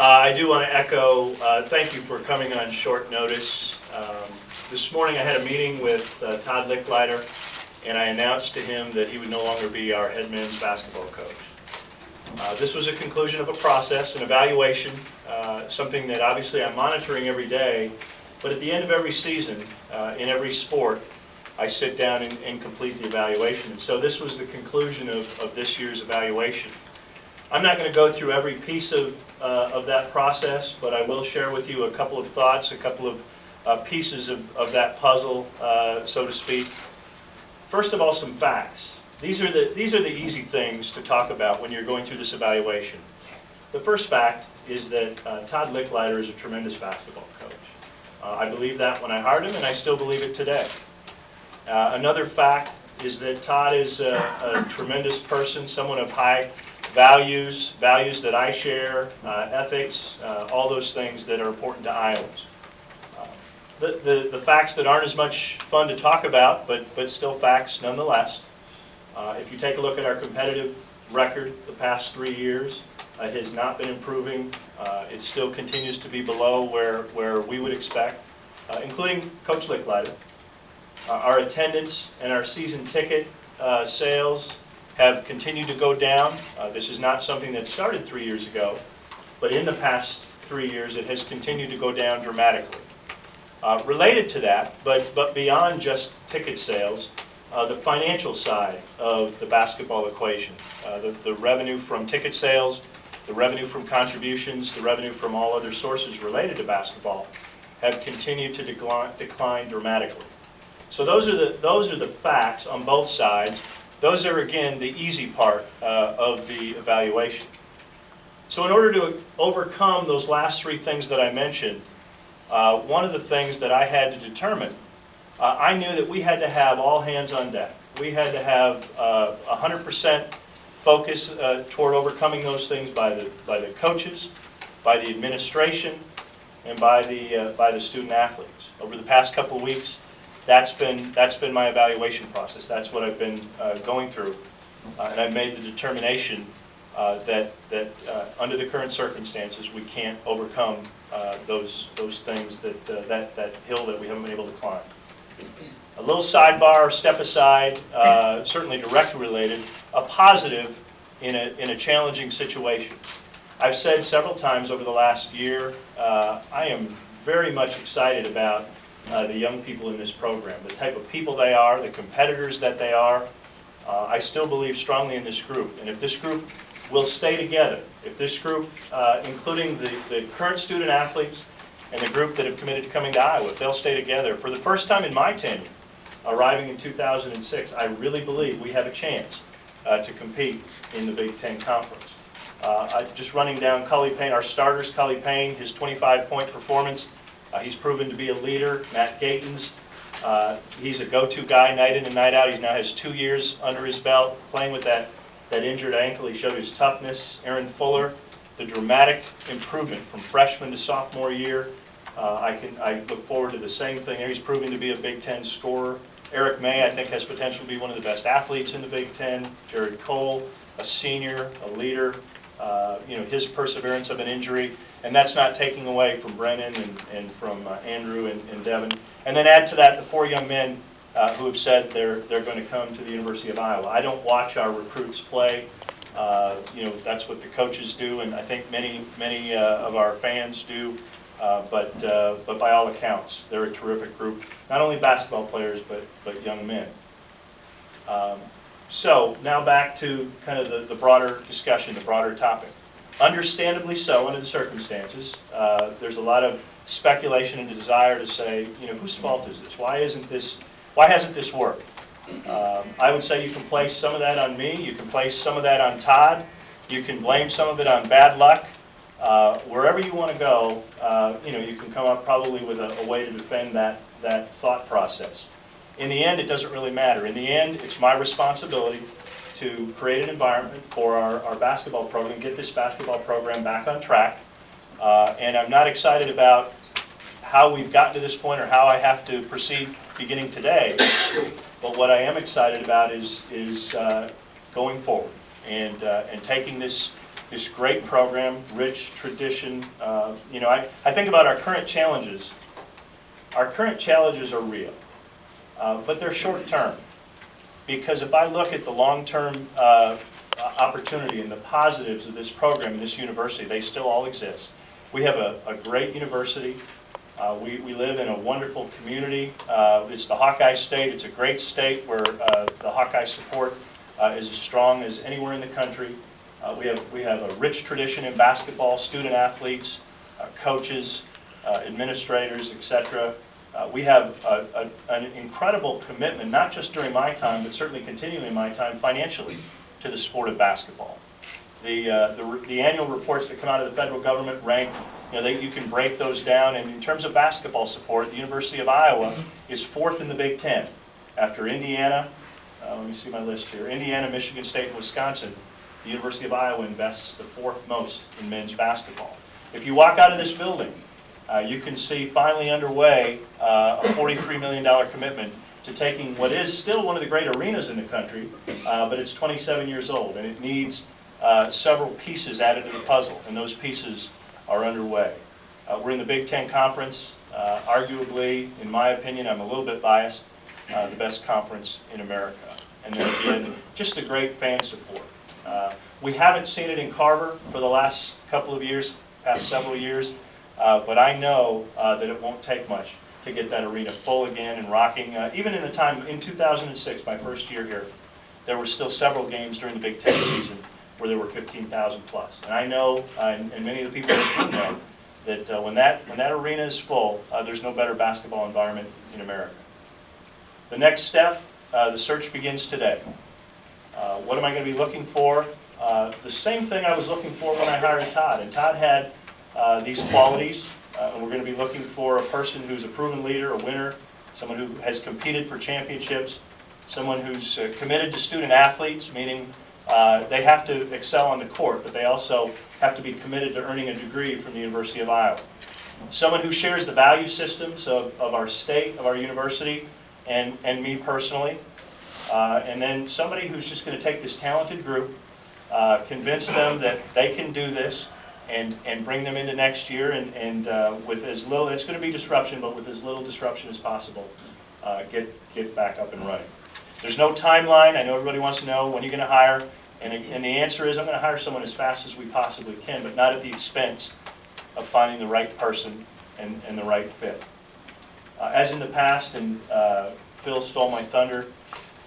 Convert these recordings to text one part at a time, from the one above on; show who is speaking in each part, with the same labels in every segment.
Speaker 1: I do want to echo, thank you for coming on short notice. This morning I had a meeting with Todd Lickliter, and I announced to him that he would no longer be our head men's basketball coach. This was a conclusion of a process, an evaluation, something that obviously I'm monitoring every day, but at the end of every season, in every sport, I sit down and complete the evaluation. And so this was the conclusion of this year's evaluation. I'm not going to go through every piece of that process, but I will share with you a couple of thoughts, a couple of pieces of that puzzle, so to speak. First of all, some facts. These are the easy things to talk about when you're going through this evaluation. The first fact is that Todd Lickliter is a tremendous basketball coach. I believe that when I hired him, and I still believe it today. Another fact is that Todd is a tremendous person, someone of high values that I share, ethics, all those things that are important to Iowans. The facts that aren't as much fun to talk about, but still facts nonetheless. If you take a look at our competitive record the past 3 years, it has not been improving. It still continues to be below where we would expect, including Coach Lickliter. Our attendance and our season ticket sales have continued to go down. This is not something that started 3 years ago, but in the past 3 years it has continued to go down dramatically. Related to that, but beyond just ticket sales, the financial side of the basketball equation, the revenue from ticket sales, the revenue from contributions, the revenue from all other sources related to basketball have continued to decline dramatically. So those are the facts on both sides. Those are, again, the easy part of the evaluation. So in order to overcome those last three things that I mentioned, one of the things that I had to determine, I knew that we had to have all hands on deck. We had to have 100% focus toward overcoming those things by the coaches, by the administration, and by the student athletes. Over the past couple of weeks, that's been my evaluation process. That's what I've been going through, and I've made the determination that under the current circumstances we can't overcome those things that hill that we haven't been able to climb. A little sidebar, step aside, certainly directly related, a positive in a challenging situation. I've said several times over the last year, I am very much excited about the young people in this program, the type of people they are, the competitors that they are. I still believe strongly in this group, and if this group will stay together, if this group, including the current student athletes and the group that have committed to coming to Iowa, if they'll stay together, for the first time in my tenure, arriving in 2006, I really believe we have a chance to compete in the Big Ten Conference. Just running down Cully Payne, our starters, Cully Payne, his 25-point performance, he's proven to be a leader. Matt Gatens, he's a go-to guy night in and night out. He now has 2 years under his belt playing with that injured ankle. He showed his toughness. Aaron Fuller, the dramatic improvement from freshman to sophomore year. I look forward to the same thing there. He's proving to be a Big Ten scorer. Eric May, I think, has potential to be one of the best athletes in the Big Ten. Jared Cole, a senior, a leader. His perseverance of an injury, and that's not taking away from Brennan and from Andrew and Devin. And then add to that the 4 young men who have said they're going to come to the University of Iowa. I don't watch our recruits play. That's what the coaches do, and I think many of our fans do. But by all accounts, they're a terrific group. Not only basketball players, but young men. So now back to kind of the broader discussion, the broader topic. Understandably so, under the circumstances, there's a lot of speculation and desire to say, whose fault is this? Why hasn't this worked? I would say you can place some of that on me. You can place some of that on Todd. You can blame some of it on bad luck. Wherever you want to go, you can come up probably with a way to defend that thought process. In the end, it doesn't really matter. In the end, it's my responsibility to create an environment for our basketball program, get this basketball program back on track. And I'm not excited about how we've gotten to this point or how I have to proceed beginning today. But what I am excited about is going forward and taking this this great program, rich tradition. You know, I think about our current challenges. Our current challenges are real, but they're short-term. Because if I look at the long-term opportunity and the positives of this program and this university, they still all exist. We have a great university. We live in a wonderful community. It's the Hawkeye State. It's a great state where the Hawkeye support is as strong as anywhere in the country. We have a rich tradition in basketball, student athletes, coaches, administrators, etc. We have an incredible commitment, not just during my time, but certainly continuing in my time financially, to the sport of basketball. The annual reports that come out of the federal government rank, you know, you can break those down, and in terms of basketball support, the University of Iowa is 4th in the Big Ten, after Indiana. Let me see my list here. Indiana, Michigan State, and Wisconsin. The University of Iowa invests the 4th most in men's basketball. If you walk out of this building, you can see finally underway a $43 million commitment to taking what is still one of the great arenas in the country, but it's 27 years old, and it needs several pieces added to the puzzle, and those pieces are underway. We're in the Big Ten Conference, arguably, in my opinion, I'm a little bit biased, the best conference in America. And then again, just the great fan support. We haven't seen it in Carver for the last couple of years, past several years, but I know that it won't take much to get that arena full again and rocking. Even in the time, in 2006, my first year here, there were still several games during the Big Ten season where there were 15,000 plus. And I know, and many of the people in this room know, that when that arena is full, there's no better basketball environment in America. The next step, the search begins today. What am I going to be looking for? The same thing I was looking for when I hired Todd. And Todd had these qualities. And we're going to be looking for a person who's a proven leader, a winner, someone who has competed for championships, someone who's committed to student athletes, meaning they have to excel on the court, but they also have to be committed to earning a degree from the University of Iowa. Someone who shares the value systems of our state, of our university, and me personally. And then somebody who's just going to take this talented group, convince them that they can do this, and bring them into next year, and with as little, it's going to be disruption, but with as little disruption as possible, get back up and running. There's no timeline. I know everybody wants to know when you're going to hire, and the answer is I'm going to hire someone as fast as we possibly can, but not at the expense of finding the right person and the right fit. As in the past, and Phil stole my thunder,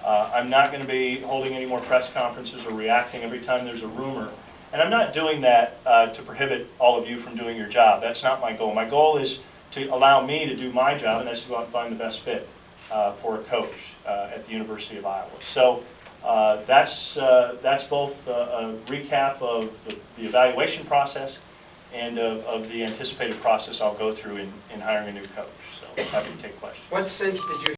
Speaker 1: I'm not going to be holding any more press conferences or reacting every time there's a rumor. And I'm not doing that to prohibit all of you from doing your job. That's not my goal. My goal is to allow me to do my job, and that's to go out and find the best fit for a coach at the University of Iowa. So that's both a recap of the evaluation process and of the anticipated process I'll go through in hiring a new coach. So happy to take questions.
Speaker 2: What sense did you